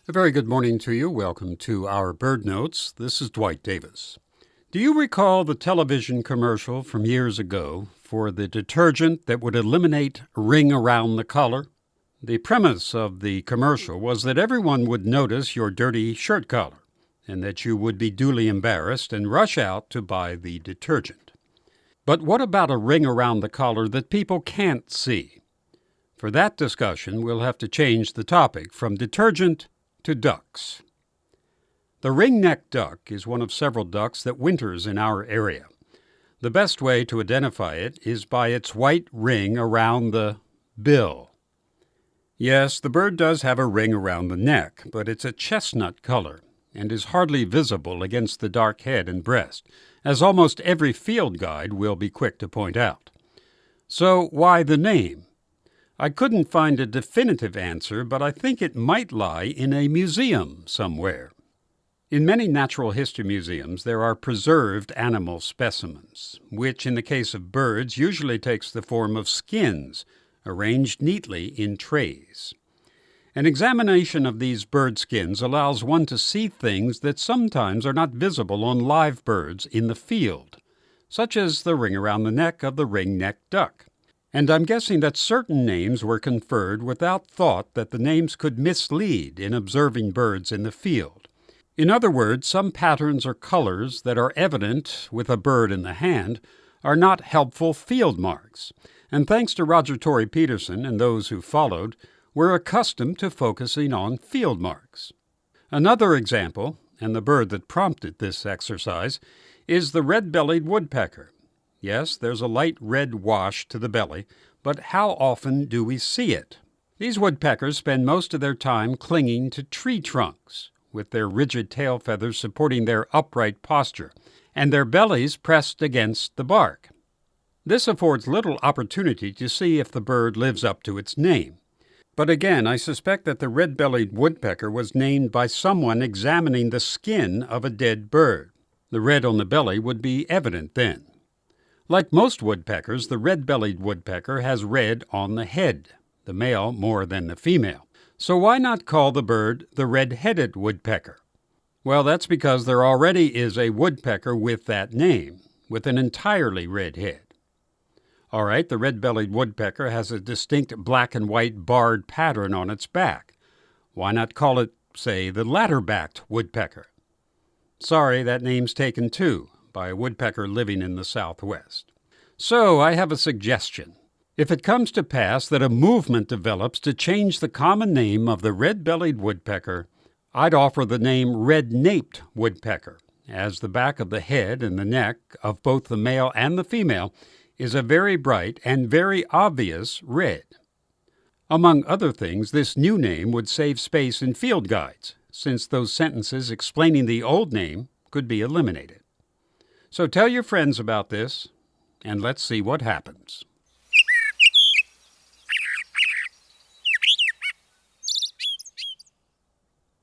A very good morning to you. Welcome to our Bird Notes. This is Dwight Davis. Do you recall the television commercial from years ago for the detergent that would eliminate ring around the collar? The premise of the commercial was that everyone would notice your dirty shirt collar and that you would be duly embarrassed and rush out to buy the detergent. But what about a ring around the collar that people can't see? For that discussion, we'll have to change the topic from detergent to ducks. The ring-necked duck is one of several ducks that winters in our area. The best way to identify it is by its white ring around the bill. Yes, the bird does have a ring around the neck, but it's a chestnut color and is hardly visible against the dark head and breast, as almost every field guide will be quick to point out. So why the name? I couldn't find a definitive answer, but I think it might lie in a museum somewhere. In many natural history museums, there are preserved animal specimens, which in the case of birds usually takes the form of skins, arranged neatly in trays. An examination of these bird skins allows one to see things that sometimes are not visible on live birds in the field, such as the ring around the neck of the ring-necked duck. And I'm guessing that certain names were conferred without thought that the names could mislead in observing birds in the field. In other words, some patterns or colors that are evident with a bird in the hand are not helpful field marks. And thanks to Roger Torrey Peterson and those who followed, we're accustomed to focusing on field marks. Another example, and the bird that prompted this exercise, is the red-bellied woodpecker. Yes, there's a light red wash to the belly, but how often do we see it? These woodpeckers spend most of their time clinging to tree trunks, with their rigid tail feathers supporting their upright posture, and their bellies pressed against the bark. This affords little opportunity to see if the bird lives up to its name. But again, I suspect that the red-bellied woodpecker was named by someone examining the skin of a dead bird. The red on the belly would be evident then. Like most woodpeckers, the red-bellied woodpecker has red on the head, the male more than the female. So why not call the bird the red-headed woodpecker? Well, that's because there already is a woodpecker with that name, with an entirely red head. All right, the red-bellied woodpecker has a distinct black and white barred pattern on its back. Why not call it, say, the ladder-backed woodpecker? Sorry, that name's taken too, by a woodpecker living in the Southwest. So I have a suggestion. If it comes to pass that a movement develops to change the common name of the red-bellied woodpecker, I'd offer the name red-naped woodpecker, as the back of the head and the neck of both the male and the female is a very bright and very obvious red. Among other things, this new name would save space in field guides, since those sentences explaining the old name could be eliminated. So tell your friends about this, and let's see what happens.